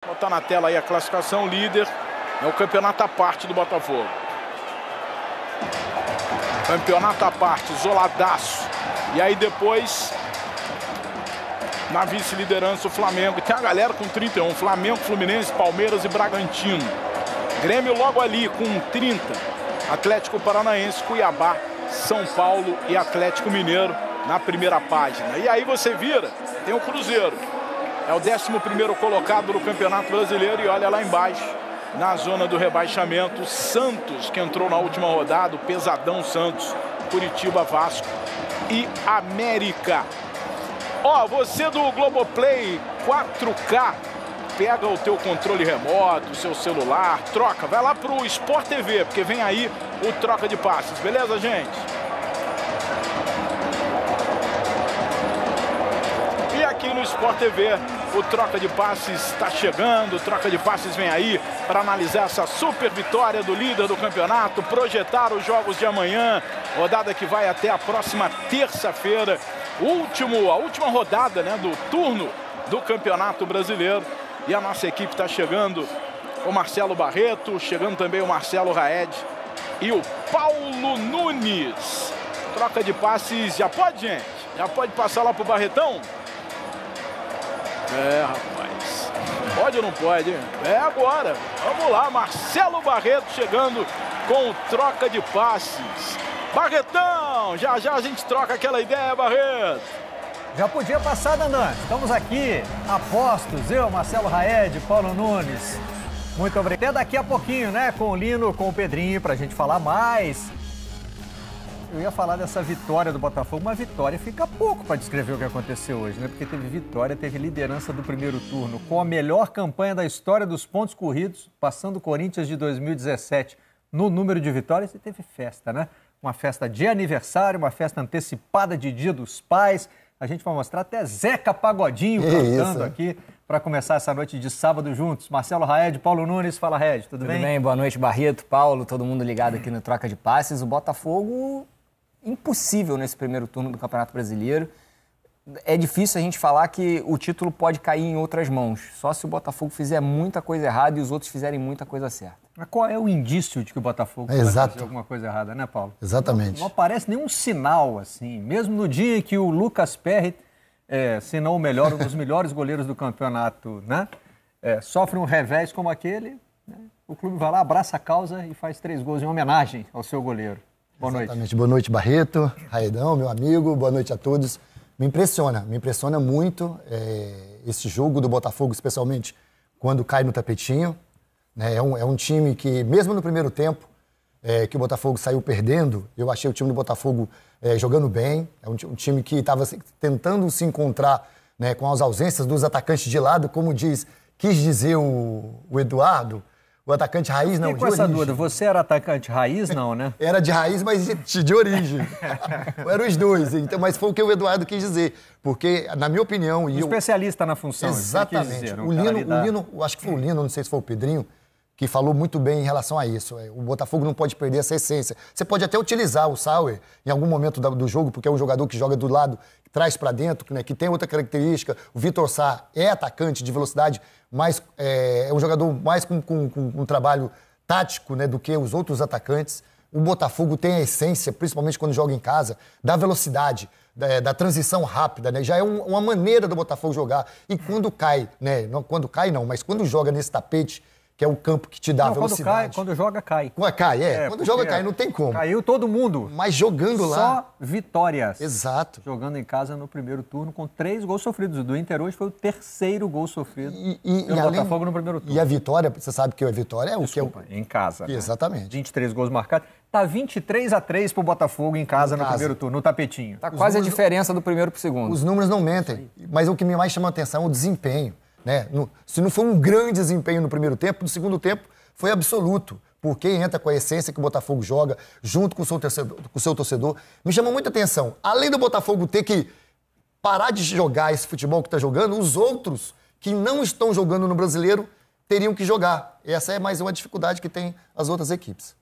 Vou botar na tela aí a classificação, líder. É o campeonato à parte do Botafogo. Campeonato à parte, isoladaço. E aí depois, na vice-liderança, o Flamengo. Tem a galera com 31. Flamengo, Fluminense, Palmeiras e Bragantino. Grêmio logo ali com 30. Atlético Paranaense, Cuiabá, São Paulo e Atlético Mineiro na primeira página. E aí você vira, tem o Cruzeiro. É o 11º colocado do Campeonato Brasileiro. E olha lá embaixo, na zona do rebaixamento, Santos, que entrou na última rodada, o pesadão Santos, Curitiba, Vasco e América. Ó, você do Globoplay 4K, pega o teu controle remoto, o seu celular, troca, vai lá pro Sport TV, porque vem aí o troca de passes, beleza, gente? E aqui no Sport TV, o troca de passes está chegando, o troca de passes vem aí para analisar essa super vitória do líder do campeonato, projetar os jogos de amanhã, rodada que vai até a próxima terça-feira, a última rodada, né, do turno do Campeonato Brasileiro. E a nossa equipe está chegando, o Marcelo Barreto, chegando também o Marcelo Raed e o Paulo Nunes. Troca de passes, já pode, gente? Já pode passar lá pro Barretão? É, rapaz. Pode ou não pode? É agora. Vamos lá, Marcelo Barreto chegando com o troca de passes. Barretão, já já a gente troca aquela ideia, Barreto. Já podia passar, Dandan. Estamos aqui, apostos, eu, Marcelo Raed, Paulo Nunes. Muito obrigado. Até daqui a pouquinho, né, com o Lino, com o Pedrinho, pra gente falar mais. Eu ia falar dessa vitória do Botafogo, uma vitória fica pouco para descrever o que aconteceu hoje, né? Porque teve vitória, teve liderança do primeiro turno, com a melhor campanha da história dos pontos corridos, passando o Corinthians de 2017 no número de vitórias, e teve festa, né? Uma festa de aniversário, uma festa antecipada de Dia dos Pais. A gente vai mostrar até Zeca Pagodinho cantando aqui para começar essa noite de sábado juntos. Marcelo Raed, Paulo Nunes, fala Raed, tudo bem? Tudo bem, boa noite, Barreto, Paulo, todo mundo ligado aqui no Troca de Passes. O Botafogo, impossível nesse primeiro turno do Campeonato Brasileiro. É difícil a gente falar que o título pode cair em outras mãos, só se o Botafogo fizer muita coisa errada e os outros fizerem muita coisa certa. Mas qual é o indício de que o Botafogo vai fazer alguma coisa errada, né, Paulo? Exatamente. Não aparece nenhum sinal, assim. Mesmo no dia em que o Lucas Perry, se não o melhor, um dos melhores goleiros do campeonato, né, sofre um revés como aquele, né, o clube vai lá, abraça a causa e faz 3 gols em homenagem ao seu goleiro. Boa noite. Exatamente. Boa noite, Barreto, Raedão, meu amigo, boa noite a todos. Me impressiona muito esse jogo do Botafogo, especialmente quando cai no tapetinho. Né? É um time que, mesmo no primeiro tempo, que o Botafogo saiu perdendo, eu achei o time do Botafogo jogando bem. É um time que estava tentando se encontrar, né, com as ausências dos atacantes de lado, como quis dizer o Eduardo. O atacante raiz, não, de origem. Com essa dúvida, você era atacante raiz, não, né? Era de raiz, mas de origem. Eram os dois, então, mas foi o que o Eduardo quis dizer. Porque, na minha opinião... Especialista na função. Exatamente. Dizer, o Lino, acho que foi o Lino, não sei se foi o Pedrinho, que falou muito bem em relação a isso. O Botafogo não pode perder essa essência. Você pode até utilizar o Sauer em algum momento do jogo, porque é um jogador que joga do lado, que traz para dentro, né, que tem outra característica. O Vitor Sá é atacante de velocidade, mas é um jogador mais com um trabalho tático, né, do que os outros atacantes. O Botafogo tem a essência, principalmente quando joga em casa, da velocidade, da transição rápida, né? Já é uma maneira do Botafogo jogar. E quando cai, né? Mas quando joga nesse tapete, que é o campo que te dá velocidade. Quando joga, cai. Quando joga, cai, não tem como. Caiu todo mundo. Mas jogando lá... Só vitórias. Exato. Jogando em casa no primeiro turno com 3 gols sofridos. Do Inter hoje foi o 3º gol sofrido pelo Botafogo no primeiro turno. E a vitória, você sabe que a vitória é o que é o... em casa. Né? Exatamente. 23 gols marcados. Tá 23-3 pro Botafogo em casa no primeiro turno, no tapetinho. Tá quase a diferença do primeiro pro segundo. Os números não mentem, mas o que me mais chama a atenção é o desempenho. Né? Se não foi um grande desempenho no primeiro tempo, no segundo tempo foi absoluto, porque entra com a essência que o Botafogo joga, junto com o seu torcedor. Me chama muita atenção, além do Botafogo ter que parar de jogar esse futebol que está jogando, os outros que não estão jogando no Brasileiro teriam que jogar. Essa é mais uma dificuldade que tem as outras equipes.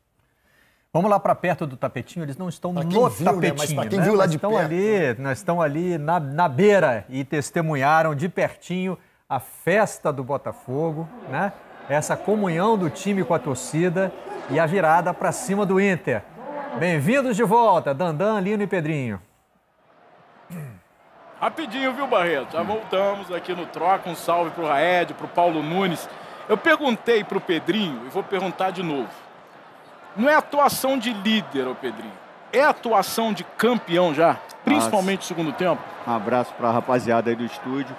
Vamos lá para perto do tapetinho, eles não estão no tapetinho, né? Mas para quem viu lá de perto... Nós estão ali na beira e testemunharam de pertinho a festa do Botafogo, né? Essa comunhão do time com a torcida e a virada para cima do Inter. Bem-vindos de volta, Dandan, Lino e Pedrinho. Rapidinho, viu, Barreto? Já voltamos aqui no Troca. Um salve pro Raed, pro Paulo Nunes. Eu perguntei pro Pedrinho e vou perguntar de novo. Não é atuação de líder, ô Pedrinho. É atuação de campeão já, principalmente no segundo tempo. Um abraço para a rapaziada aí do estúdio.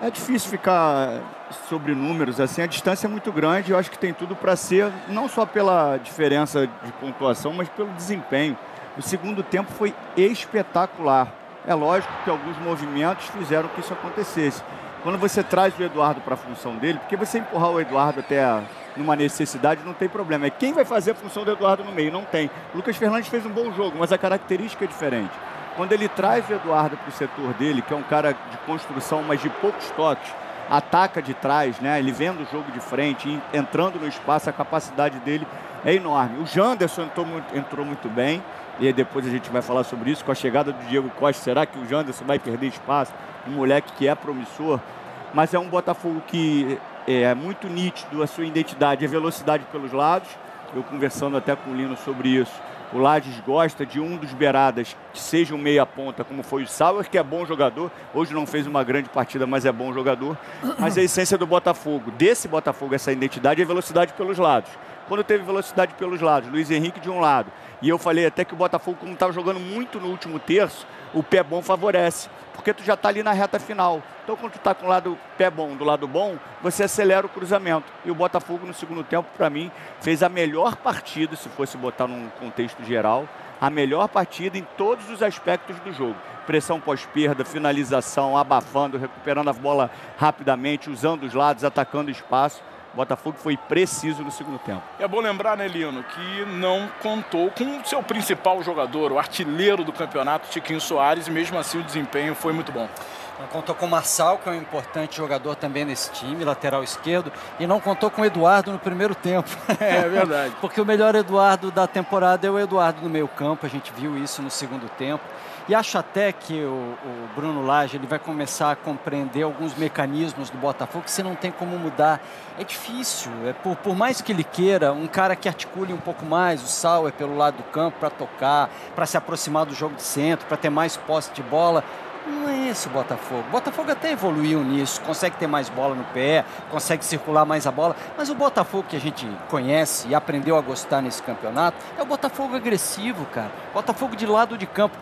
É difícil ficar sobre números, assim, a distância é muito grande. Eu acho que tem tudo para ser, não só pela diferença de pontuação, mas pelo desempenho. O segundo tempo foi espetacular. É lógico que alguns movimentos fizeram que isso acontecesse. Quando você traz o Eduardo para a função dele, porque você empurrar o Eduardo até numa necessidade não tem problema. É quem vai fazer a função do Eduardo no meio? Não tem. O Lucas Fernandes fez um bom jogo, mas a característica é diferente. Quando ele traz o Eduardo para o setor dele, que é um cara de construção, mas de poucos toques, ataca de trás, né? Ele vendo o jogo de frente, entrando no espaço, a capacidade dele é enorme. O Janderson entrou muito bem, e aí depois a gente vai falar sobre isso, com a chegada do Diego Costa. Será que o Janderson vai perder espaço? Um moleque que é promissor, mas é um Botafogo que é muito nítido a sua identidade, a velocidade pelos lados. Eu conversando até com o Lino sobre isso. O Lages gosta de um dos beiradas que seja um meia-ponta, como foi o Sauer, que é bom jogador. Hoje não fez uma grande partida, mas é bom jogador. Mas a essência do Botafogo, desse Botafogo, essa identidade é velocidade pelos lados. Quando teve velocidade pelos lados, Luiz Henrique de um lado. E eu falei até que o Botafogo, como estava jogando muito no último terço, o pé bom favorece. Porque tu já está ali na reta final. Então, quando tu está com o lado pé bom, do lado bom, você acelera o cruzamento. E o Botafogo, no segundo tempo, para mim, fez a melhor partida, se fosse botar num contexto geral, a melhor partida em todos os aspectos do jogo. Pressão pós-perda, finalização, abafando, recuperando a bola rapidamente, usando os lados, atacando o espaço. O Botafogo foi preciso no segundo tempo. É bom lembrar, né, Lino, que não contou com o seu principal jogador, o artilheiro do campeonato, Tiquinho Soares, e mesmo assim o desempenho foi muito bom. Não contou com o Marçal, que é um importante jogador também nesse time, lateral esquerdo, e não contou com o Eduardo no primeiro tempo. É verdade. Porque o melhor Eduardo da temporada é o Eduardo no meio campo, a gente viu isso no segundo tempo. E acho até que o Bruno Lage ele vai começar a compreender alguns mecanismos do Botafogo que você não tem como mudar. É difícil, por mais que ele queira, um cara que articule um pouco mais, o Sauer pelo lado do campo para tocar, para se aproximar do jogo de centro, para ter mais posse de bola. Não é esse o Botafogo. O Botafogo até evoluiu nisso, consegue ter mais bola no pé, consegue circular mais a bola, mas o Botafogo que a gente conhece e aprendeu a gostar nesse campeonato é o Botafogo agressivo, cara. Botafogo de lado de campo.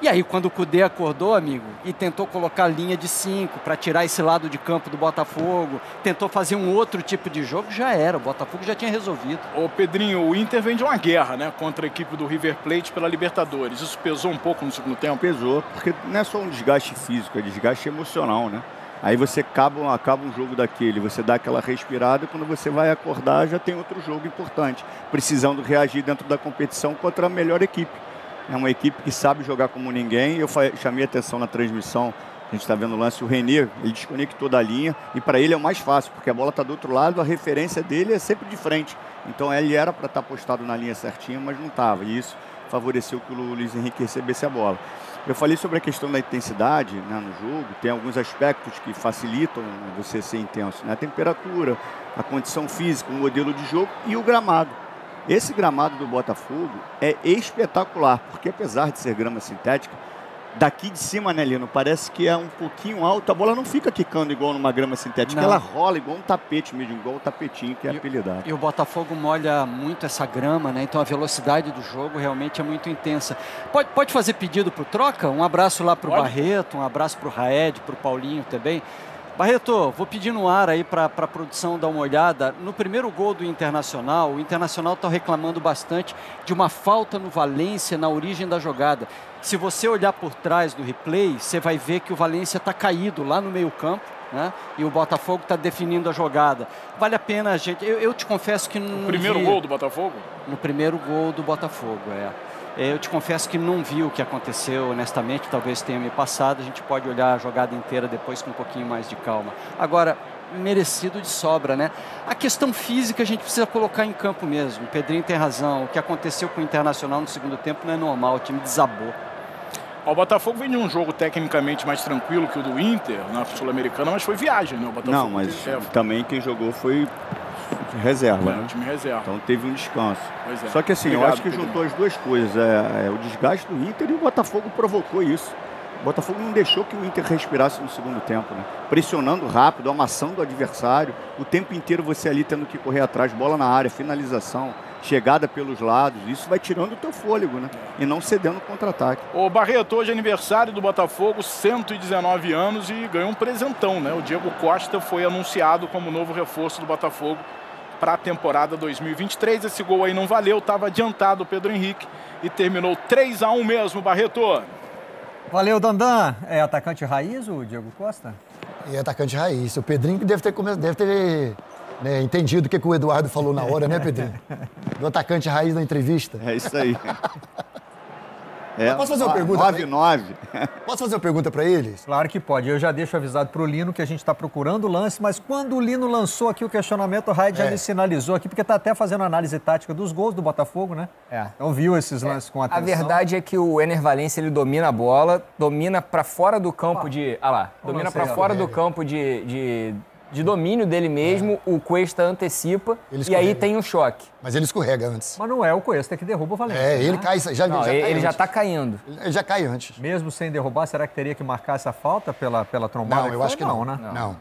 E aí, quando o Cudê acordou, amigo, e tentou colocar a linha de 5 para tirar esse lado de campo do Botafogo, tentou fazer um outro tipo de jogo, já era. O Botafogo já tinha resolvido. Ô Pedrinho, o Inter vem de uma guerra, né, contra a equipe do River Plate pela Libertadores. Isso pesou um pouco no segundo tempo? Pesou, porque não é só um desgaste físico, é desgaste emocional, né? Aí você acaba um jogo daquele, você dá aquela respirada e quando você vai acordar já tem outro jogo importante, precisando reagir dentro da competição contra a melhor equipe. É uma equipe que sabe jogar como ninguém. Eu chamei a atenção na transmissão, a gente está vendo o lance, o René, ele desconectou da linha e para ele é o mais fácil, porque a bola está do outro lado, a referência dele é sempre de frente. Então ele era para estar postado na linha certinha, mas não estava. E isso favoreceu que o Luiz Henrique recebesse a bola. Eu falei sobre a questão da intensidade, né, no jogo. Tem alguns aspectos que facilitam você ser intenso, né? A temperatura, a condição física, o modelo de jogo e o gramado. Esse gramado do Botafogo é espetacular, porque apesar de ser grama sintética, daqui de cima, né, Lino, parece que é um pouquinho alto, a bola não fica quicando igual numa grama sintética, ela rola igual um tapete mesmo, igual o tapetinho que é apelidado. E o Botafogo molha muito essa grama, né, então a velocidade do jogo realmente é muito intensa. Pode fazer pedido pro Troca? Um abraço lá pro Barreto, um abraço pro Raed, pro Paulinho também. Barreto, vou pedir no ar aí para a produção dar uma olhada. No primeiro gol do Internacional, o Internacional está reclamando bastante de uma falta no Valência na origem da jogada. Se você olhar por trás do replay, você vai ver que o Valência está caído lá no meio campo, né? E o Botafogo está definindo a jogada. Vale a pena, gente. Eu te confesso que não. No primeiro gol do Botafogo? No primeiro gol do Botafogo, Eu te confesso que não vi o que aconteceu, honestamente, talvez tenha me passado, a gente pode olhar a jogada inteira depois com um pouquinho mais de calma. Agora, merecido de sobra, né? A questão física a gente precisa colocar em campo mesmo, o Pedrinho tem razão, o que aconteceu com o Internacional no segundo tempo não é normal, o time desabou. O Botafogo vem de um jogo tecnicamente mais tranquilo que o do Inter na Sul-Americana, mas foi viagem, né? O Botafogo Não, mas também quem jogou foi reserva, né? O time reserva. Então teve um descanso. Pois é. Só que assim, Obrigado, eu acho que juntou as duas coisas. O desgaste do Inter e o Botafogo provocou isso. O Botafogo não deixou que o Inter respirasse no segundo tempo, né? Pressionando rápido, amassando o adversário. O tempo inteiro você ali tendo que correr atrás, bola na área, finalização, chegada pelos lados. Isso vai tirando o teu fôlego, né? E não cedendo o contra-ataque. O Barreto, hoje é aniversário do Botafogo, 119 anos e ganhou um presentão, né? O Diego Costa foi anunciado como novo reforço do Botafogo para a temporada 2023. Esse gol aí não valeu, estava adiantado o Pedro Henrique e terminou 3-1 mesmo, Barreto. Valeu, Dandan. É atacante raiz, o Diego Costa? E atacante raiz. O Pedrinho que deve ter né, entendido o que o Eduardo falou na hora, né, Pedrinho? Do atacante raiz na entrevista. É isso aí. Posso fazer uma pergunta? 9-9. Posso fazer uma pergunta para eles? Claro que pode. Eu já deixo avisado para o Lino que a gente está procurando o lance, mas quando o Lino lançou aqui o questionamento, o Raid já me sinalizou aqui, porque está até fazendo análise tática dos gols do Botafogo, né? Então viu esses lances com atenção. A verdade é que o Ener Valencia, ele domina a bola, domina para fora do campo domina para fora do campo de domínio dele mesmo, o Cuesta antecipa e aí tem um choque. Mas ele escorrega antes. Mas não é o Cuesta que derruba o Valencia. Ele cai, ele já está caindo. Ele já cai antes. Mesmo sem derrubar, será que teria que marcar essa falta pela trombada? Não, eu acho que não, né? Não.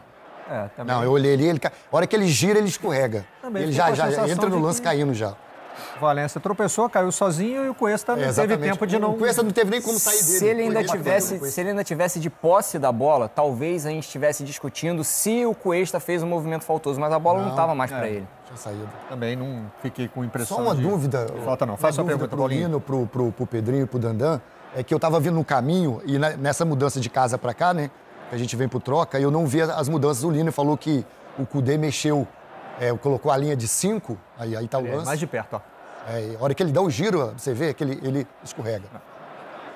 Também. Não, eu olhei ele cai. A hora que ele gira, ele escorrega. Também ele já entra no lance caindo já. O Valencia tropeçou, caiu sozinho e o Cuesta não teve tempo de não... O Cuesta não teve nem como sair dele. Se ele ainda tivesse de posse da bola, talvez a gente estivesse discutindo se o Cuesta fez um movimento faltoso, mas a bola não estava mais para ele. Tinha saído. Também não fiquei com impressão. Só uma dúvida. Falta não. Faça uma pergunta, Paulinho. Pro Pedrinho e pro Dandan, é que eu tava vindo no caminho e nessa mudança de casa para cá, né, que a gente vem pro troca, eu não vi as mudanças. O Lino falou que o Cudê mexeu, colocou a linha de 5, aí tá o lance. Mais de perto, ó. A hora que ele dá o giro, você vê que ele escorrega.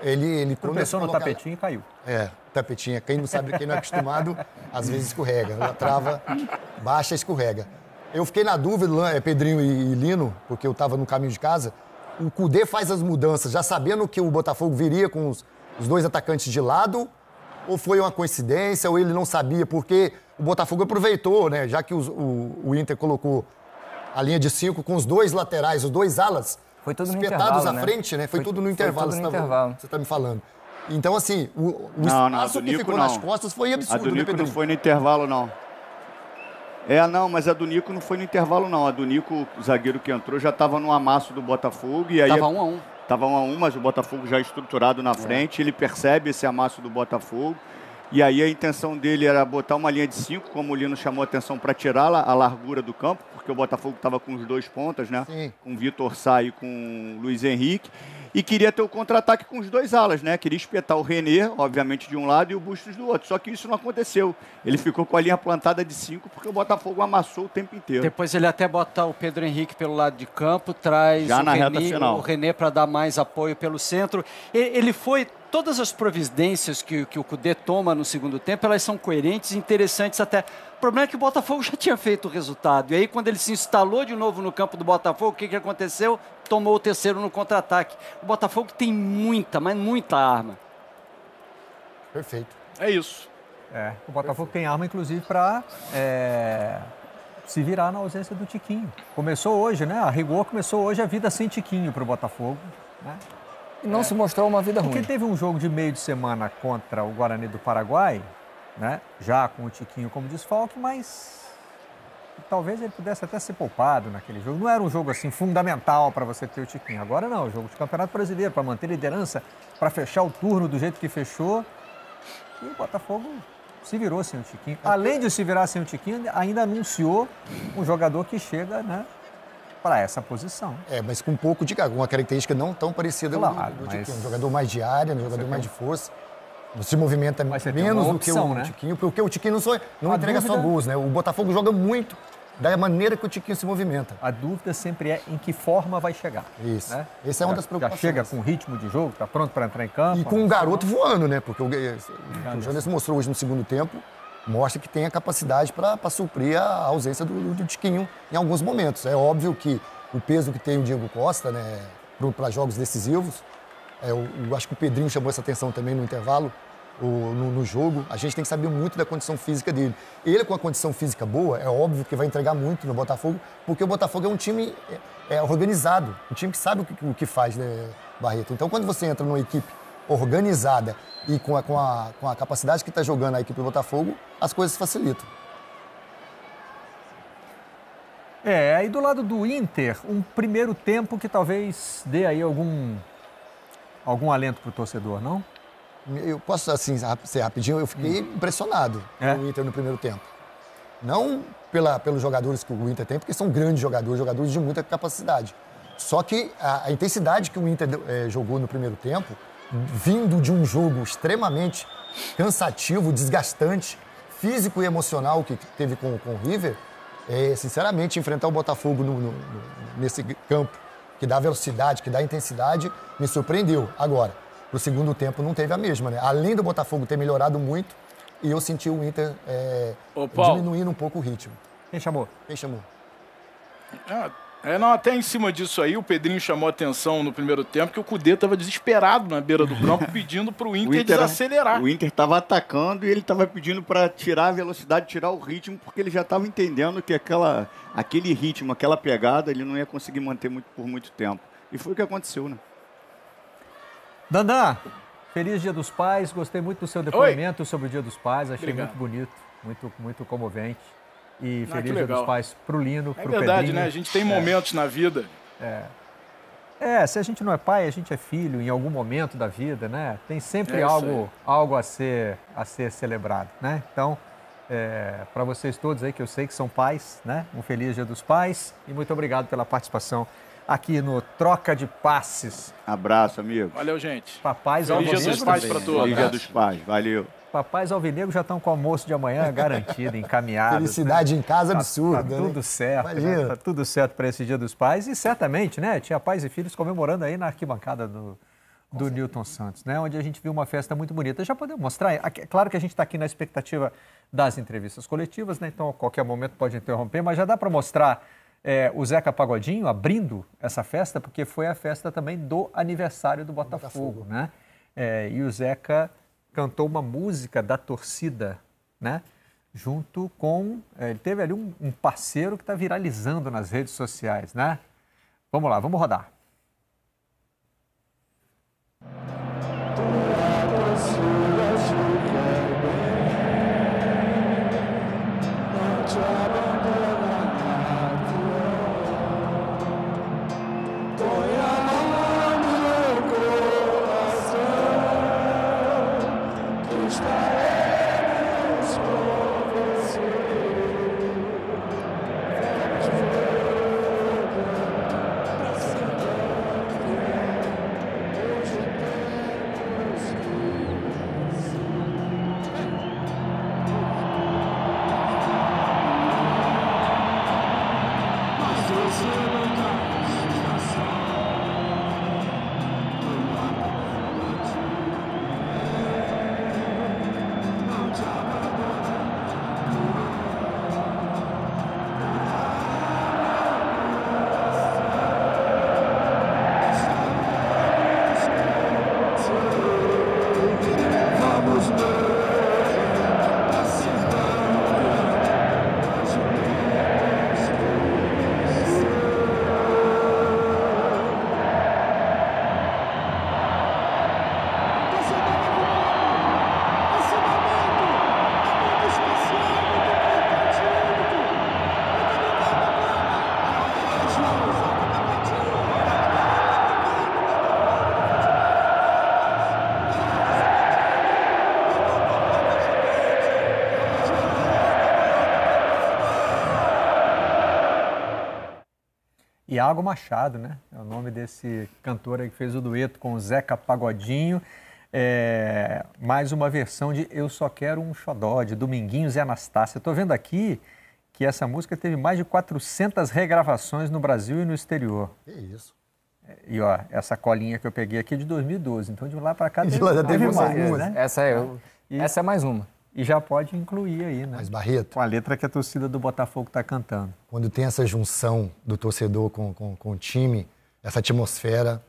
Ele tropeçou no tapetinho e caiu. Tapetinho. Quem não é acostumado, às vezes escorrega. A trava baixa, escorrega. Eu fiquei na dúvida, Pedrinho e Lino, porque eu estava no caminho de casa. O Cudê faz as mudanças já sabendo que o Botafogo viria com os dois atacantes de lado? Ou foi uma coincidência, ou ele não sabia? Porque o Botafogo aproveitou, né? Já que o Inter colocou a linha de 5 com os dois laterais, os dois alas, foi tudo espetados no à frente, né? Foi tudo no intervalo, você está me falando. Então, assim, o espaço que ficou nas costas foi absurdo. A do Nico não foi no intervalo, não. Mas a do Nico não foi no intervalo, não. A do Nico, o zagueiro que entrou, já estava no amasso do Botafogo. E aí Tava 1-1. Tava 1-1, mas o Botafogo já estruturado na frente. Ele percebe esse amasso do Botafogo. E aí a intenção dele era botar uma linha de 5, como o Lino chamou a atenção, para tirar a largura do campo, porque o Botafogo estava com os dois pontas, né? Sim. Com o Vitor Sá e com o Luiz Henrique. E queria ter o contra-ataque com os dois alas, né? Queria espetar o René, obviamente, de um lado e o Bustos do outro. Só que isso não aconteceu. Ele ficou com a linha plantada de 5 porque o Botafogo amassou o tempo inteiro. Depois ele até bota o Pedro Henrique pelo lado de campo, traz já na reta final o René para dar mais apoio pelo centro. Ele foi... Todas as providências que o Cudê toma no segundo tempo, elas são coerentes e interessantes até. O problema é que o Botafogo já tinha feito o resultado. E aí, quando ele se instalou de novo no campo do Botafogo, o que aconteceu? Tomou o terceiro no contra-ataque. O Botafogo tem muita, mas muita arma. Perfeito. É isso. O Botafogo tem arma, inclusive, para se virar na ausência do Tiquinho. Começou hoje, né? A rigor começou hoje a vida sem Tiquinho para o Botafogo, né? E não se mostrou uma vida ruim. Porque teve um jogo de meio de semana contra o Guarani do Paraguai, né? Já com o Tiquinho como desfalque, mas talvez ele pudesse até ser poupado naquele jogo. Não era um jogo assim fundamental para você ter o Tiquinho. Agora não, o jogo de Campeonato Brasileiro, para manter liderança, para fechar o turno do jeito que fechou. E o Botafogo se virou sem o Tiquinho. Além de se virar sem o Tiquinho, ainda anunciou um jogador que chega, né, para essa posição. Mas com um pouco de uma característica não tão parecida claro, do Tiquinho. Um jogador mais de área, um jogador mais de força. Se movimenta menos do que o Tiquinho, porque o Tiquinho não entrega só gols, né? O Botafogo joga muito da maneira que o Tiquinho se movimenta. A dúvida sempre é em que forma vai chegar. Isso. Né? Essa é uma das preocupações. Já chega com ritmo de jogo, está pronto para entrar em campo. E com um garoto voando, né? Porque o Janderson mostrou hoje no segundo tempo, mostra que tem a capacidade para suprir a ausência do Tiquinho em alguns momentos. É óbvio que o peso que tem o Diego Costa, né, para jogos decisivos, Eu acho que o Pedrinho chamou essa atenção também no intervalo, no jogo. A gente tem que saber muito da condição física dele. Ele, com a condição física boa, é óbvio que vai entregar muito no Botafogo, porque o Botafogo é um time organizado, um time que sabe o que faz, né, Barreto? Então, quando você entra numa equipe organizada e com a capacidade que está jogando a equipe do Botafogo, as coisas facilitam. Aí do lado do Inter, um primeiro tempo que talvez dê aí algum alento para o torcedor, não? Eu posso, assim, ser rapidinho, eu fiquei impressionado com o Inter no primeiro tempo. Não pelos jogadores que o Inter tem, porque são grandes jogadores de muita capacidade. Só que a intensidade que o Inter jogou no primeiro tempo, vindo de um jogo extremamente cansativo, desgastante, físico e emocional que teve com o River, sinceramente, enfrentar o Botafogo nesse campo que dá velocidade, que dá intensidade, me surpreendeu. Agora, pro segundo tempo não teve a mesma, né? Além do Botafogo ter melhorado muito, e eu senti o Inter diminuindo um pouco o ritmo. Quem chamou? Não, até em cima disso aí, o Pedrinho chamou a atenção no primeiro tempo que o Cudê estava desesperado na beira do campo, pedindo para o Inter desacelerar. O Inter estava atacando e ele estava pedindo para tirar a velocidade, tirar o ritmo, porque ele já estava entendendo que aquele ritmo, aquela pegada, ele não ia conseguir manter por muito tempo. E foi o que aconteceu, né? Dandan, feliz Dia dos Pais. Gostei muito do seu depoimento sobre o Dia dos Pais. Achei muito bonito, muito comovente. E feliz Dia dos Pais pro Lino, pro Pedrinho. É verdade, né? A gente tem momentos na vida. Se a gente não é pai, a gente é filho em algum momento da vida, né? Tem sempre algo a ser celebrado, né? Então, para vocês todos aí que eu sei que são pais, né? Um feliz Dia dos Pais e muito obrigado pela participação aqui no Troca de Passes. Abraço, amigo. Valeu, gente. Papais Feliz Dia dos Pais para todos. Feliz Dia dos Pais, valeu. Papais alvinegros já estão com o almoço de amanhã garantido, encaminhado. Felicidade em casa absurda. Tá tudo certo, né? Tá tudo certo para esse Dia dos Pais. E certamente, né? Tinha pais e filhos comemorando aí na arquibancada do Newton Santos, né? Onde a gente viu uma festa muito bonita. Já podemos mostrar? É claro que a gente está aqui na expectativa das entrevistas coletivas, né? Então, a qualquer momento pode interromper, mas já dá para mostrar o Zeca Pagodinho abrindo essa festa, porque foi a festa também do aniversário do Botafogo, né? E o Zeca cantou uma música da torcida, né? Junto com... ele teve ali um parceiro que está viralizando nas redes sociais, né? Vamos lá, vamos rodar. Iago Machado, né? É o nome desse cantor aí que fez o dueto com o Zeca Pagodinho. Mais uma versão de Eu Só Quero um Xodó, de Dominguinhos e Anastácia. Estou vendo aqui que essa música teve mais de 400 regravações no Brasil e no exterior. Que isso. E ó, essa colinha que eu peguei aqui é de 2012, então de lá para cá teve mais, né? Essa é mais uma. E já pode incluir aí, né? Mas, Barreto, com a letra que a torcida do Botafogo está cantando. Quando tem essa junção do torcedor com o time, essa atmosfera,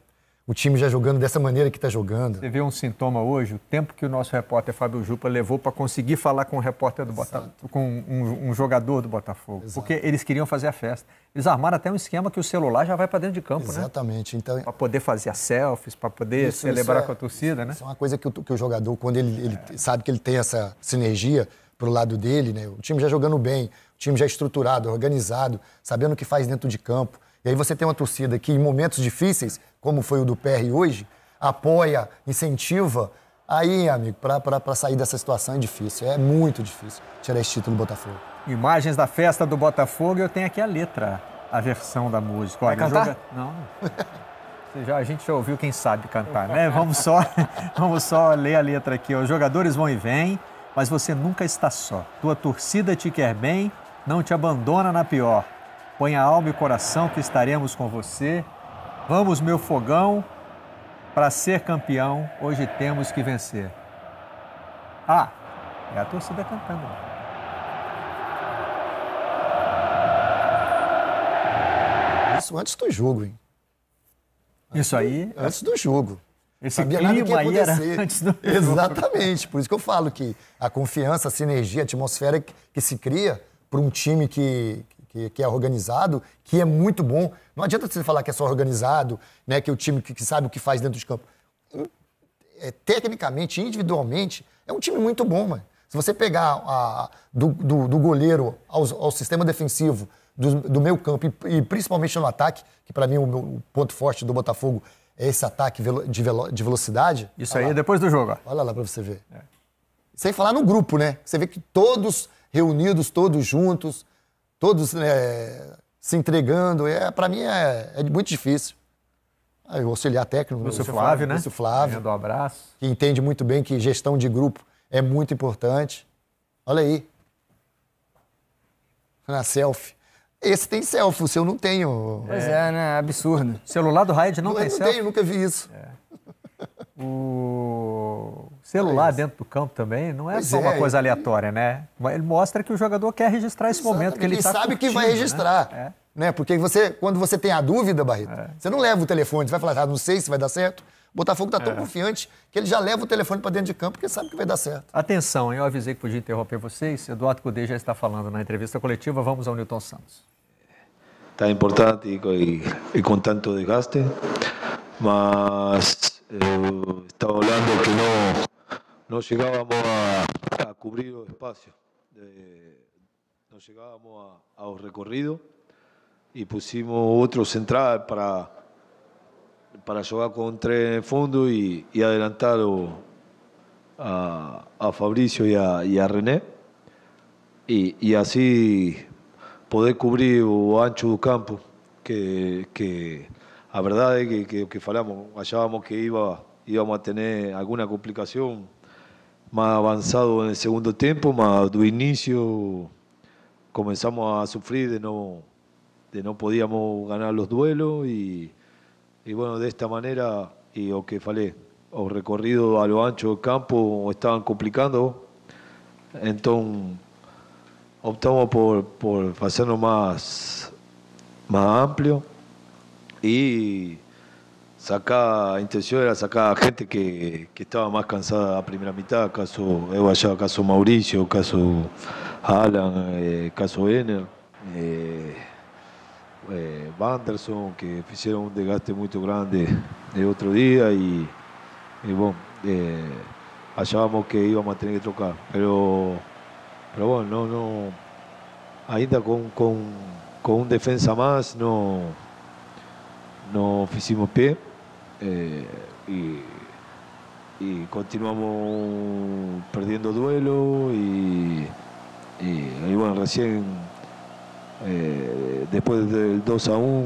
o time já jogando dessa maneira que está jogando. Você vê um sintoma hoje, o tempo que o nosso repórter Fábio Jupa levou para conseguir falar com o repórter do Botafogo, com um jogador do Botafogo. Exato. Porque eles queriam fazer a festa. Eles armaram até um esquema que o celular já vai para dentro de campo, Exatamente. né? Então, para poder fazer as selfies, para poder celebrar com a torcida, né? Isso é uma coisa que o jogador, quando ele sabe que ele tem essa sinergia pro lado dele, né? O time já jogando bem, o time já estruturado, organizado, sabendo o que faz dentro de campo. E aí você tem uma torcida que, em momentos difíceis, como foi o do PR hoje, apoia, incentiva. Aí, amigo, para sair dessa situação é difícil. É muito difícil tirar esse título do Botafogo. Imagens da festa do Botafogo, eu tenho aqui a letra, a versão da música. Vai cantar? Não. A gente já ouviu quem sabe cantar, né? Vamos só ler a letra aqui. Os jogadores vão e vêm, mas você nunca está só. Tua torcida te quer bem, não te abandona na pior. Põe a alma e o coração que estaremos com você. Vamos, meu fogão, para ser campeão, hoje temos que vencer. Ah, é a torcida cantando. Isso antes do jogo, hein? Isso aí... Antes do jogo. Esse clima aí era antes do jogo. Exatamente. Por isso que eu falo que a confiança, a sinergia, a atmosfera que se cria para um time que é organizado, que é muito bom. Não adianta você falar que é só organizado, né, que é o time que sabe o que faz dentro de campo. Tecnicamente, individualmente, é um time muito bom, mano. Se você pegar do goleiro ao sistema defensivo, do meio campo e principalmente no ataque, que para mim o ponto forte do Botafogo é esse ataque de velocidade. Isso aí é depois do jogo. Ó. Olha lá para você ver. Sem falar no grupo, né? Você vê que todos reunidos, todos juntos, todos se entregando. Para mim é muito difícil. Aí o auxiliar técnico, Lúcio Flávio, né? Lúcio Flávio. Do abraço. Que entende muito bem que gestão de grupo é muito importante. Olha aí. Na selfie. Esse tem selfie, o seu não tem. Pois é, né? Absurdo. Celular do Raid não tem selfie? Não tenho, nunca vi isso. O celular dentro do campo também não é só uma coisa aleatória, né? Ele mostra que o jogador quer registrar esse momento que ele está sabe que vai registrar. Né? Porque quando você tem a dúvida, Barreto, você não leva o telefone, você vai falar, não sei se vai dar certo. O Botafogo está tão confiante que ele já leva o telefone para dentro de campo porque sabe que vai dar certo. Atenção, eu avisei que podia interromper vocês. Eduardo Cudê já está falando na entrevista coletiva. Vamos ao Newton Santos. Tan importante y con tanto desgaste, mas estaba hablando que no llegábamos a cubrir los espacios, no llegábamos a recorrido y pusimos otro central para jugar con tres en el fondo y adelantar a Fabricio y a René y así poder cubrir o ancho do campo, que a verdade é que falamos, achábamos que íbamos a ter alguma complicação mais avançado no segundo tempo, mas do início começamos a sofrer de não podíamos ganhar os duelos e bueno, desta maneira, e o que falei, o recorrido a lo ancho do campo estavam complicando, então optamos por hacerlo más amplio y a intención era sacar a gente que estaba más cansada a primera mitad, caso Evo allá, caso Mauricio, caso Alan, caso Ener, Wanderson, que hicieron un desgaste muy grande el otro día y bueno, hallábamos que íbamos a tener que trocar, pero bueno, no ainda con un defensa más no hicimos pie y continuamos perdiendo duelo y bueno, recién después del 2-1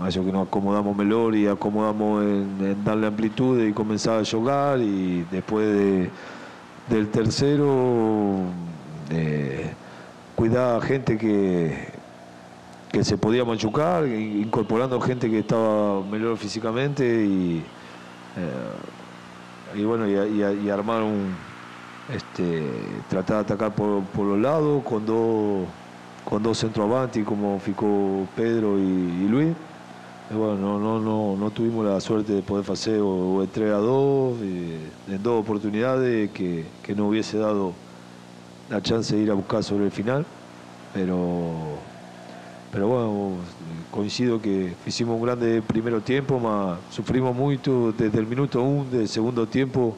acho que nos acomodamos mejor y acomodamos en darle amplitud y comenzar a jugar y después del tercero cuidar a gente que se podía machucar, incorporando gente que estaba mejor físicamente y bueno, y armar tratar de atacar por los lados con dos centroavanti como ficó Pedro y Luis bueno, no tuvimos la suerte de poder hacer o entrega 2 en 2 oportunidades que no hubiese dado la chance de ir a buscar sobre el final, pero bueno, coincido que hicimos un grande primero tiempo, mas sufrimos mucho desde el minuto 1 del segundo tiempo.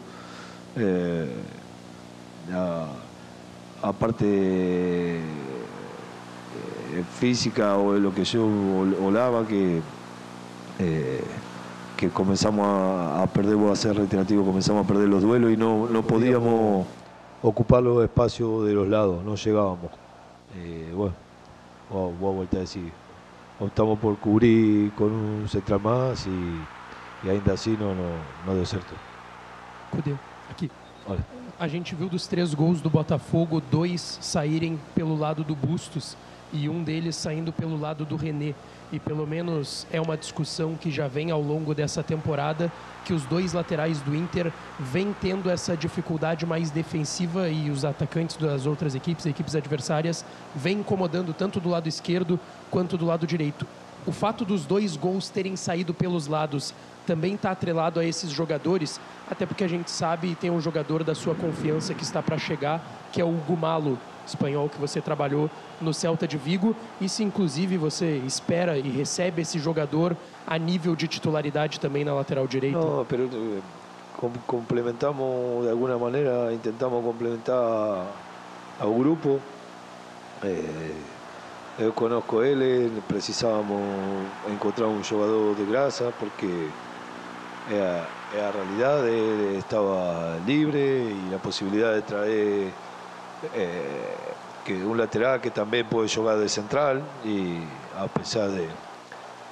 Aparte física o de lo que yo hablaba, que comenzamos a perder, voy a ser reiterativo, comenzamos a perder los duelos y no podíamos ocupar los espacios de los lados, no llegábamos. Bueno, voy a volver a decir, optamos por cubrir con un central más e ainda assim não deu certo. Cudê, aqui. Olha. A gente viu dos 3 gols do Botafogo, 2 saírem pelo lado do Bustos e um deles saindo pelo lado do René. E pelo menos é uma discussão que já vem ao longo dessa temporada, que os 2 laterais do Inter vêm tendo essa dificuldade mais defensiva e os atacantes das outras equipes adversárias, vêm incomodando tanto do lado esquerdo quanto do lado direito. O fato dos 2 gols terem saído pelos lados também está atrelado a esses jogadores, até porque a gente sabe e tem um jogador da sua confiança que está para chegar, que é o Hugo Malo, espanhol, que você trabalhou no Celta de Vigo, e se inclusive você espera e recebe esse jogador a nível de titularidade também na lateral direita? No, pero complementamos de alguna maneira, intentamos complementar ao grupo. Eu conozco ele, precisávamos encontrar um jogador de graça porque a realidade, ele estava livre e a possibilidade de trazer que un lateral que también puede jugar de central y a pesar de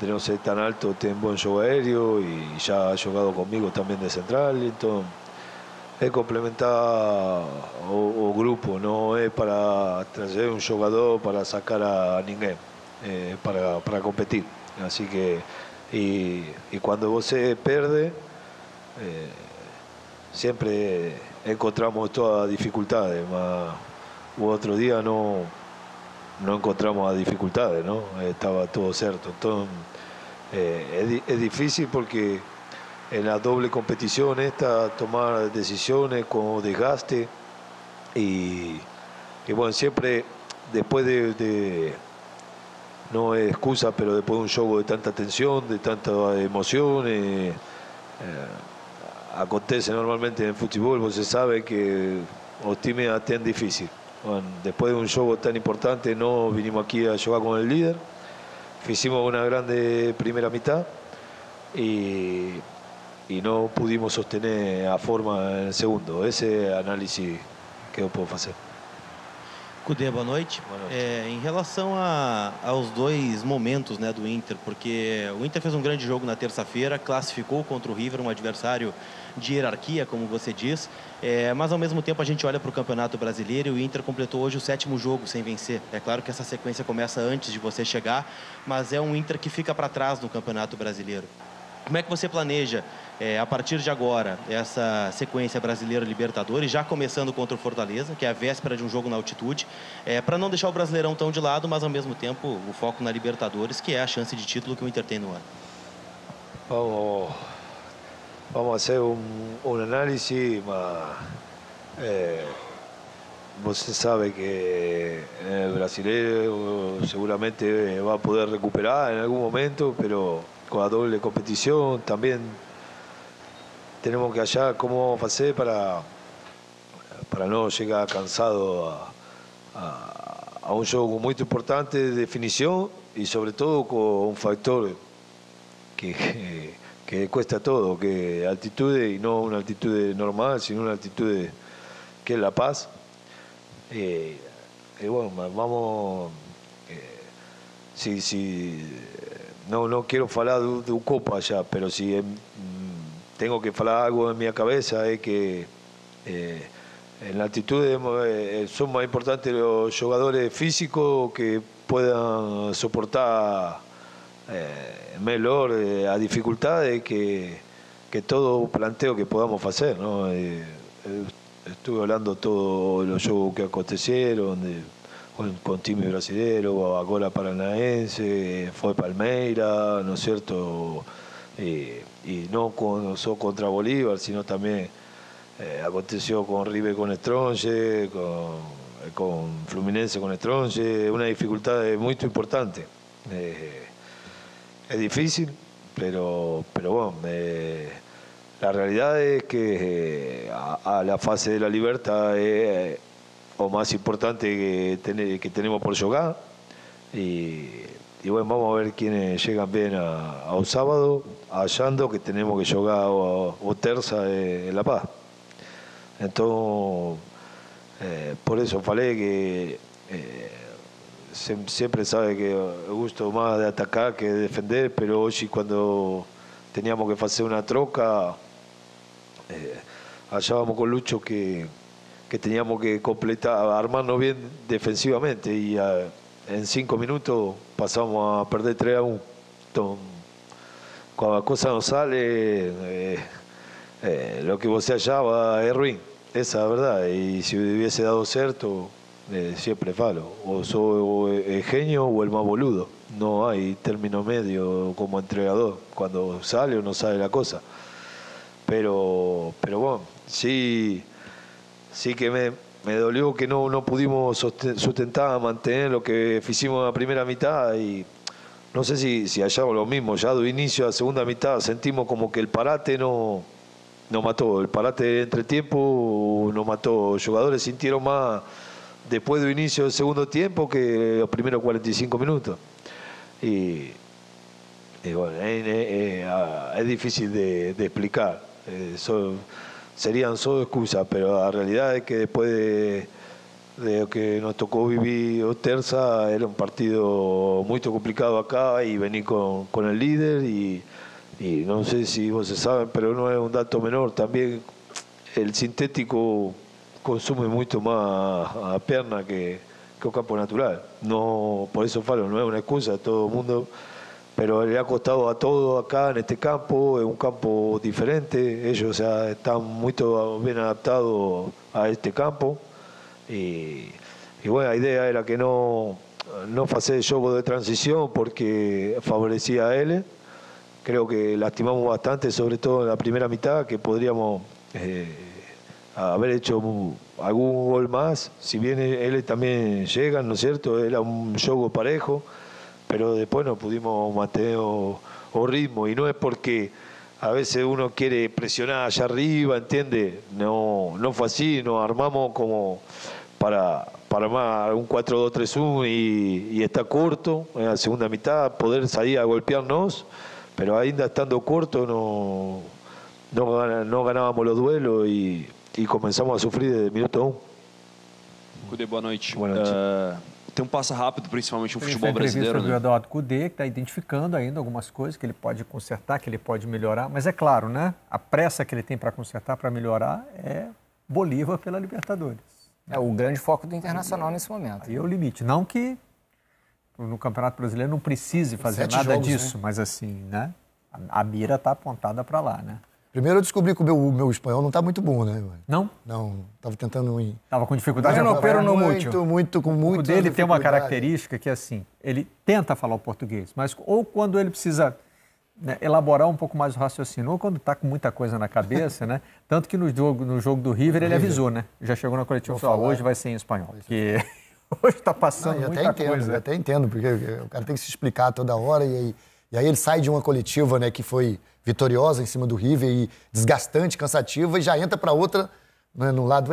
no ser tan alto tiene buen juego aéreo y ya ha jugado conmigo también de central, entonces es complementar o grupo, no es para traer un jugador para sacar a ninguém, para competir, así que y cuando vos se pierde siempre encontramos todas las dificultades, mas otro día no encontramos las dificultades, ¿no? Estaba todo cierto. Entonces, es difícil porque en la doble competición esta, tomar decisiones con desgaste y bueno, siempre después de no es excusa, pero después de un juego de tanta tensión, de tanta emoción, acontece normalmente en el fútbol, vos se sabe que los times es tan difícil. Bueno, después de un juego tan importante, no vinimos aquí a jugar con el líder, hicimos una grande primera mitad y no pudimos sostener a forma en el segundo. Ese análisis que eu puedo fazer. Cudê, boa noite. Boa noite. Em relação aos 2 momentos, né, do Inter, porque o Inter fez um grande jogo na terça-feira, classificou contra o River, um adversário de hierarquia, como você diz, mas ao mesmo tempo a gente olha para o Campeonato Brasileiro e o Inter completou hoje o 7º jogo sem vencer. É claro que essa sequência começa antes de você chegar, mas é um Inter que fica para trás no Campeonato Brasileiro. Como é que você planeja, a partir de agora, essa sequência Brasileiro-Libertadores, já começando contra o Fortaleza, que é a véspera de um jogo na altitude, para não deixar o Brasileirão tão de lado, mas ao mesmo tempo o foco na Libertadores, que é a chance de título que o Inter tem no ano? Vamos a hacer un análisis, você sabe que el brasileño seguramente va a poder recuperar en algún momento, pero con la doble competición también tenemos que hallar cómo vamos a hacer para no llegar cansado a un juego muy importante de definición y sobre todo con un factor que cuesta todo, que altitud y no una altitud normal, sino una altitud que es La Paz. Y bueno, vamos, no quiero hablar de un Copa allá, pero si tengo que hablar algo en mi cabeza es que en la altitud son más importantes los jugadores físicos que puedan soportar mejor a dificultades que todo planteo que podamos hacer, ¿no? Estuve hablando todos los juegos que acontecieron, com time brasileiro, agora paranaense, foi Palmeiras, ¿no es cierto? Y no solo contra Bolívar, sino también aconteció con River con Stronge, con Fluminense con Stronge, una dificultad muy importante. Es difícil, pero bueno, la realidad es que a la fase de la libertad es lo más importante que tenemos por jugar. Y bueno, vamos a ver quiénes llegan bien a un sábado, hallando que tenemos que jugar o terza en La Paz. Entonces, por eso falei que siempre sabe que gusto más de atacar que de defender, pero hoy cuando teníamos que hacer una troca, hallábamos con Lucho que teníamos que completar, armarnos bien defensivamente y en 5 minutos pasamos a perder 3-1. Entonces, cuando la cosa no sale, lo que vos hallaba es ruin, esa es la verdad. Y si hubiese dado cierto, siempre falo. O soy el genio o el más boludo. No hay término medio como entrenador, cuando sale o no sale la cosa. Pero bueno, sí que me dolió que no pudimos sustentar, mantener lo que hicimos en la primera mitad y no sé si hallamos lo mismo. Ya de inicio a la segunda mitad sentimos como que el parate nos mató. El parate de entretiempo nos mató. Los jugadores sintieron más después del inicio del segundo tiempo que los primeros 45 minutos. Y bueno, es difícil de explicar. Serían solo excusas, pero la realidad es que después de lo que nos tocó vivir terza, era un partido muy complicado acá y venir con el líder y no sé si vos saben, pero no es un dato menor, también el sintético consume mucho más a perna que un campo natural. No, por eso falo, no es una excusa, todo el mundo, pero le ha costado a todos acá en este campo, es un campo diferente, ellos están muy bien adaptados a este campo y bueno, la idea era que no hacer el juego de transición porque favorecía a él. Creo que lastimamos bastante, sobre todo en la primera mitad, que podríamos haber hecho algún gol más, si bien él también llega, ¿no es cierto? Era un juego parejo, pero después no pudimos mantener o ritmo, y no es porque a veces uno quiere presionar allá arriba, ¿entiende? No fue así, nos armamos como para armar un 4-2-3-1 y está corto en la segunda mitad, poder salir a golpearnos, pero ainda estando corto no ganábamos los duelos y comenzamos a sufrir desde el minuto 1. Cudê, boa noite. Boa noite. Tem passa rápido, principalmente no futebol brasileiro. Entrevista do Eduardo Cudê, que está identificando ainda algumas coisas que ele pode consertar, que ele pode melhorar. Mas é claro, né? A pressa que ele tem para consertar, para melhorar, é Bolívar pela Libertadores. É o grande foco do Internacional nesse momento. Aí é o limite. Não que no Campeonato Brasileiro não precise fazer nada jogos, disso, né? Mas assim, né? A mira está apontada para lá, né? Primeiro eu descobri que o meu espanhol não está muito bom, né? Não? Não, estava tentando ir. Estava com dificuldade. Muito. O dele tem uma característica que, assim, ele tenta falar o português, mas ou quando ele precisa, né, elaborar um pouco mais o raciocínio, ou quando está com muita coisa na cabeça, né? Tanto que no jogo do River ele avisou, né? Já chegou na coletiva e falou, hoje vai ser em espanhol, porque hoje está passando muita coisa. Eu até entendo, porque o cara tem que se explicar toda hora e aí ele sai de uma coletiva, né, que foi vitoriosa em cima do River e desgastante, cansativa, e já entra para outra, né, no lado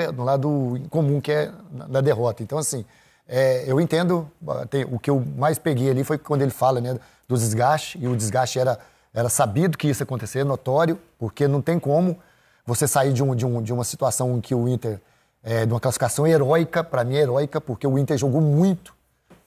comum, que é da derrota. Então, assim, eu entendo, o que eu mais peguei ali foi quando ele fala, né, do desgaste, e o desgaste era sabido que isso ia acontecer, notório, porque não tem como você sair de uma situação em que o Inter, de uma classificação heróica, para mim é heróica, porque o Inter jogou muito.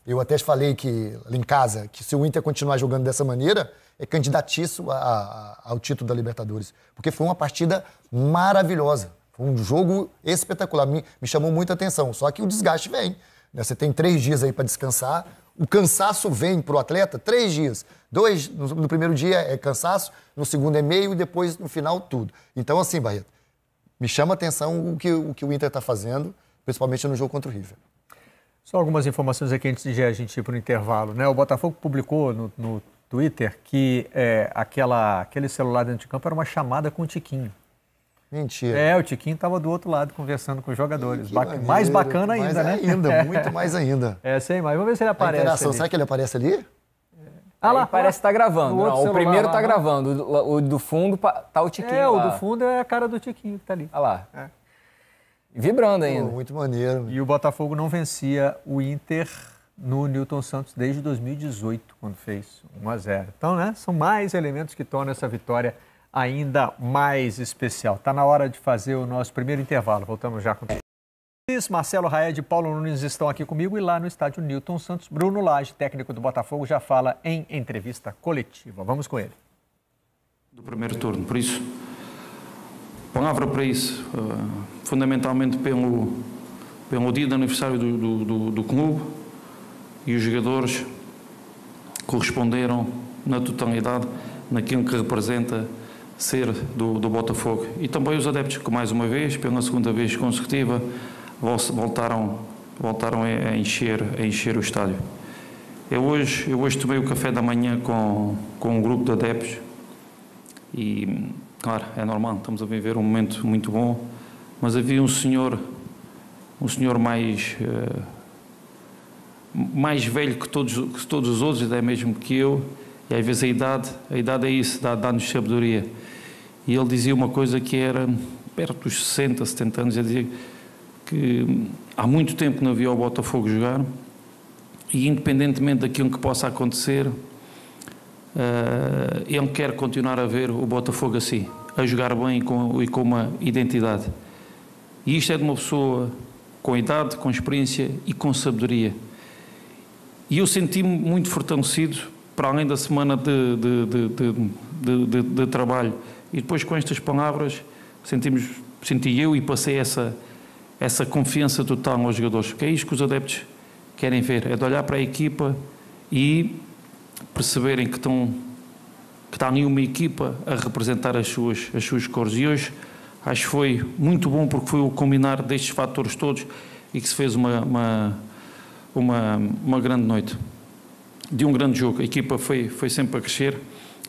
Eu até falei que, ali em casa, que se o Inter continuar jogando dessa maneira, é candidatíssimo ao título da Libertadores. Porque foi uma partida maravilhosa. Foi um jogo espetacular. Me chamou muita atenção. Só que o desgaste vem, né? Você tem 3 dias aí para descansar. O cansaço vem para o atleta 3 dias. 2, no primeiro dia é cansaço, no segundo é meio e depois, no final, tudo. Então, assim, Barreto, me chama a atenção o que o Inter está fazendo, principalmente no jogo contra o River. Só algumas informações aqui antes de a gente ir para o intervalo, né? O Botafogo publicou no Twitter que aquele celular dentro de campo era uma chamada com o Tiquinho. Mentira. O Tiquinho estava do outro lado conversando com os jogadores. Mais bacana ainda, né? Muito mais ainda. Essa aí, mas vamos ver se ele aparece. Ali. Será que ele aparece ali? Lá, parece que tá gravando. Não, o primeiro lá, tá gravando. O do fundo tá o Tiquinho lá. O do fundo é a cara do Tiquinho que tá ali. Olha lá. Vibrando ainda. Muito maneiro. E o Botafogo não vencia o Inter no Newton Santos desde 2018, quando fez 1-0. Então, né, são mais elementos que tornam essa vitória ainda mais especial. Tá na hora de fazer o nosso primeiro intervalo. Voltamos já com Marcelo Raed e Paulo Nunes estão aqui comigo e lá no estádio Newton Santos, Bruno Lage, técnico do Botafogo, já fala em entrevista coletiva. Vamos com ele. Do primeiro turno, por isso, palavra para isso, fundamentalmente pelo dia de aniversário do clube, e os jogadores corresponderam na totalidade naquilo que representa ser do Botafogo. E também os adeptos que mais uma vez, pela segunda vez consecutiva, voltaram a encher o estádio. Eu hoje tomei o café da manhã com um grupo de adeptos e, claro, é normal, estamos a viver um momento muito bom, mas havia um senhor mais velho que todos os outros, até mesmo que eu, e às vezes a idade é isso, dá-nos sabedoria. E ele dizia uma coisa que era perto dos 60, 70 anos, ele dizia que há muito tempo que não havia o Botafogo jogar e, independentemente daquilo que possa acontecer, ele quer continuar a ver o Botafogo assim, a jogar bem e com uma identidade. E isto é de uma pessoa com idade, com experiência e com sabedoria. E eu senti-me muito fortalecido, para além da semana de trabalho. E depois, com estas palavras, senti eu e passei essa confiança total aos jogadores. Porque é isto que os adeptos querem ver, é de olhar para a equipa e perceberem que está ali uma equipa a representar as suas cores. E hoje acho que foi muito bom, porque foi o combinar destes fatores todos e que se fez uma grande noite, de um grande jogo. A equipa foi sempre a crescer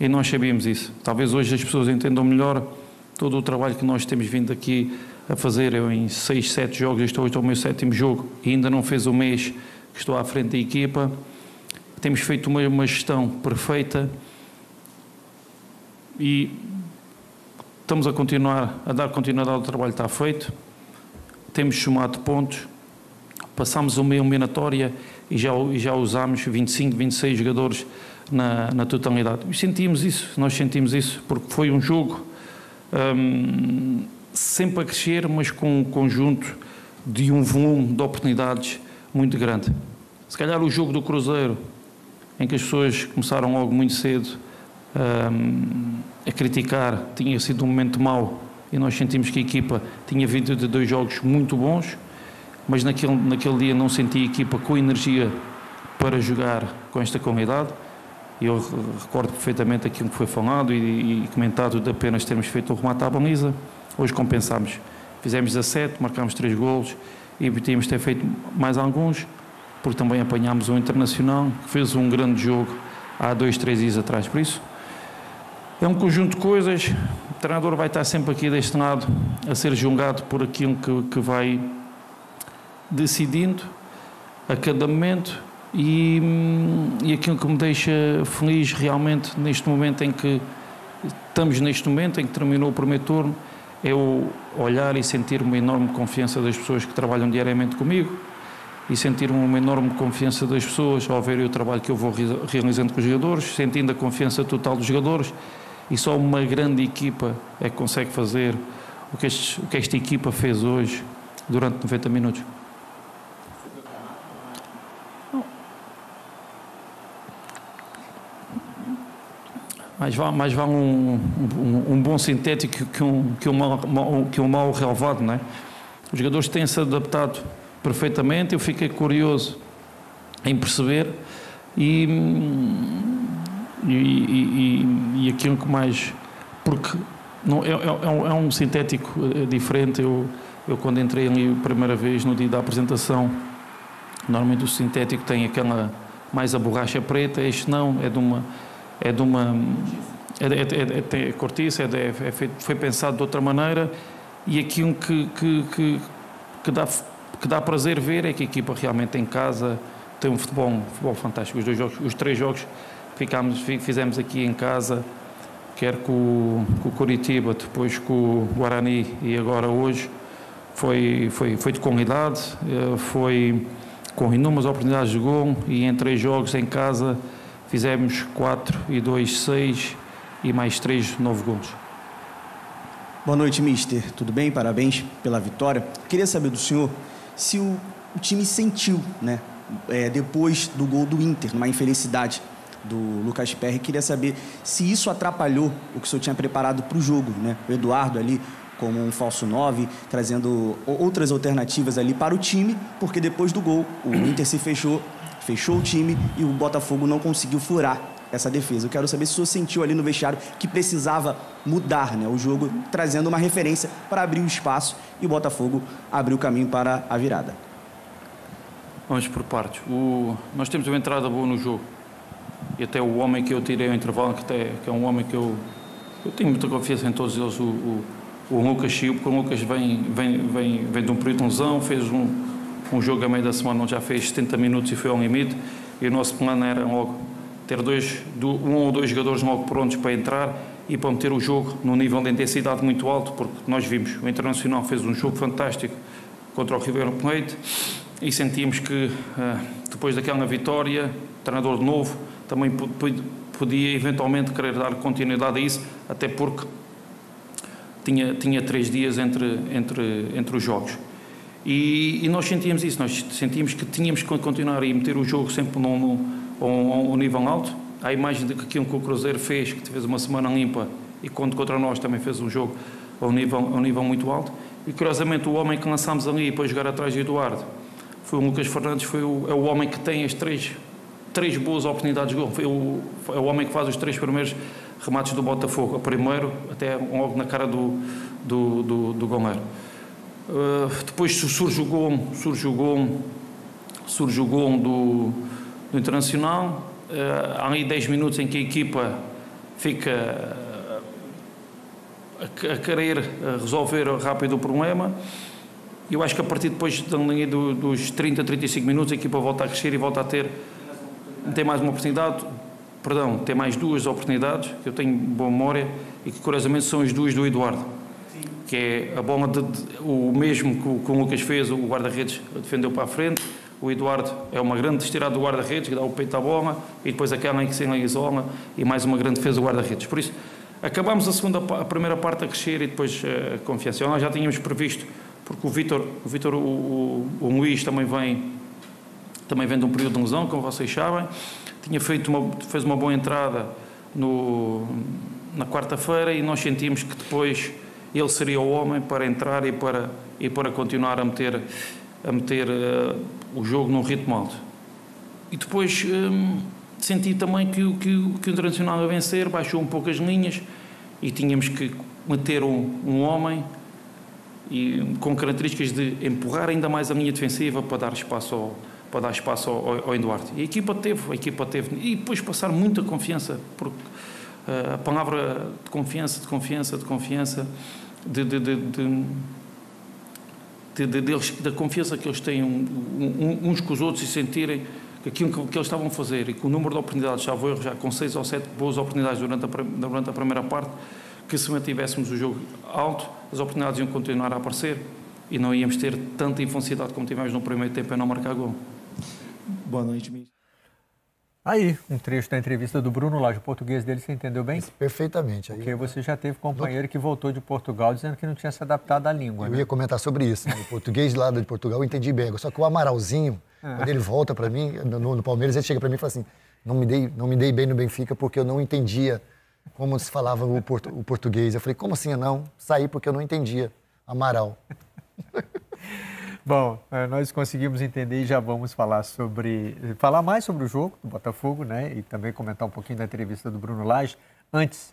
e nós sabíamos isso. Talvez hoje as pessoas entendam melhor todo o trabalho que nós temos vindo aqui a fazer. Eu em 6, 7 jogos, estou hoje ao meu 7º jogo e ainda não fez um mês que estou à frente da equipa. Temos feito uma gestão perfeita e estamos a continuar a dar continuidade ao trabalho que está feito. Temos somado pontos, passámos uma eliminatória e já usámos 25, 26 jogadores na totalidade. Nós sentimos isso, porque foi um jogo sempre a crescer, mas com um conjunto de um volume de oportunidades muito grande. Se calhar o jogo do Cruzeiro, em que as pessoas começaram logo muito cedo a criticar, tinha sido um momento mau e nós sentimos que a equipa tinha vindo de 2 jogos muito bons, mas naquele dia não senti a equipa com energia para jogar com esta qualidade. Eu recordo perfeitamente aquilo que foi falado e comentado de apenas termos feito o remate à baliza. Hoje compensámos. Fizemos 17, marcámos 3 golos e tínhamos ter feito mais alguns, porque também apanhámos um Internacional que fez um grande jogo há 2, 3 dias atrás. Por isso, é um conjunto de coisas. O treinador vai estar sempre aqui deste lado a ser julgado por aquilo que vai decidindo a cada momento e aquilo que me deixa feliz realmente neste momento em que estamos em que terminou o primeiro turno, é o olhar e sentir uma enorme confiança das pessoas que trabalham diariamente comigo e sentir uma enorme confiança das pessoas ao verem o trabalho que eu vou realizando com os jogadores, sentindo a confiança total dos jogadores, e só uma grande equipa é que consegue fazer o que esta equipa fez hoje durante 90 minutos. Mais vale um bom sintético que um mau relevado, não é? Os jogadores têm-se adaptado perfeitamente. Eu fiquei curioso em perceber e aquilo que mais... Porque não, é um sintético diferente. Eu quando entrei ali a primeira vez no dia da apresentação Normalmente o sintético tem aquela mais a borracha preta, este não, é cortiça, foi pensado de outra maneira, e aqui um que dá prazer ver é que a equipa realmente em casa tem um futebol fantástico. Os 3 jogos que fizemos aqui em casa, quer com o Coritiba, depois com o Guarani e agora hoje, foi de qualidade, foi com inúmeras oportunidades de gol, e em 3 jogos em casa fizemos 4 e 2, 6 e mais 3, 9 gols. Boa noite, mister. Tudo bem? Parabéns pela vitória. Queria saber do senhor se o time sentiu, né, depois do gol do Inter, numa infelicidade do Lucas Perry. Queria saber se isso atrapalhou o que o senhor tinha preparado para o jogo, né? O Eduardo ali como um falso 9, trazendo outras alternativas ali para o time, porque depois do gol o Inter se fechou o time e o Botafogo não conseguiu furar essa defesa. Eu quero saber se o senhor sentiu ali no vestiário que precisava mudar, né, o jogo, trazendo uma referência para abrir o espaço e o Botafogo abrir o caminho para a virada. Vamos por partes. Nós temos uma entrada boa no jogo. E até o homem que eu tirei ao intervalo, que é um homem que eu tenho muita confiança em todos eles, o Lucas Chiu, porque o Lucas vem de um período de lesão, fez um jogo a meio da semana onde já fez 70 minutos e foi ao limite, e o nosso plano era logo ter um ou dois jogadores logo prontos para entrar e para meter o jogo num nível de intensidade muito alto, porque nós vimos, o Internacional fez um jogo fantástico contra o River Plate e sentimos que depois daquela vitória, o treinador de novo também podia eventualmente querer dar continuidade a isso, até porque tinha 3 dias entre os jogos. E nós sentíamos isso, nós sentíamos que tínhamos que continuar e meter o jogo sempre a um nível alto. A imagem que o Cruzeiro fez, que fez uma semana limpa, e contra nós também fez um jogo a um nível muito alto. E curiosamente o homem que lançámos ali para jogar atrás de Eduardo foi o Lucas Fernandes, é o homem que tem as três boas oportunidades de gol. É o homem que faz os 3 primeiros remates do Botafogo. O primeiro, até logo na cara do goleiro. Depois surge o gol do Internacional. Há ali 10 minutos em que a equipa fica a querer resolver rápido o problema. Eu acho que a partir depois dos 30, 35 minutos a equipa volta a crescer e volta a tem mais uma oportunidade, tem mais 2 oportunidades, que eu tenho boa memória, e que curiosamente são as 2 do Eduardo, que é a bola o mesmo que o Lucas fez, o guarda-redes defendeu para a frente, o Eduardo é uma grande estirada do guarda-redes, que dá o peito à bola, e depois aquela em que se isola, e mais uma grande defesa do guarda-redes. Por isso, acabámos a primeira parte a crescer e depois a confiança. Nós já tínhamos previsto, porque o Luís também vem de um período de lesão, como vocês sabem. Fez uma boa entrada na quarta-feira, e nós sentimos que depois ele seria o homem para entrar e para continuar a meter o jogo num ritmo alto. E depois senti também que o Internacional a vencer baixou um pouco as linhas e tínhamos que meter um homem com características de empurrar ainda mais a linha defensiva para dar espaço ao Eduardo. E a equipa teve, e depois passar muita confiança, porque a palavra de confiança, da confiança que eles têm uns com os outros, e sentirem que aquilo que eles estavam a fazer, e que o número de oportunidades, já com 6 ou 7 boas oportunidades durante a primeira parte, que se mantivéssemos o jogo alto, as oportunidades iam continuar a aparecer e não íamos ter tanta intensidade como tivemos no primeiro tempo a não marcar gol. Boa noite, mister. Aí, um trecho da entrevista do Bruno Lage. O português dele você entendeu bem? Perfeitamente. Porque você já teve companheiro que voltou de Portugal dizendo que não tinha se adaptado à língua. Eu ia comentar sobre isso. Né? O português lá de Portugal eu entendi bem. Só que o Amaralzinho, quando ele volta para mim, no Palmeiras, ele chega para mim e fala assim, não me dei bem no Benfica porque eu não entendia como se falava o português. Eu falei, como assim eu não? Saí porque eu não entendia. Amaral. Bom, nós conseguimos entender e já vamos falar mais sobre o jogo do Botafogo, né? E também comentar um pouquinho da entrevista do Bruno Lage. Antes,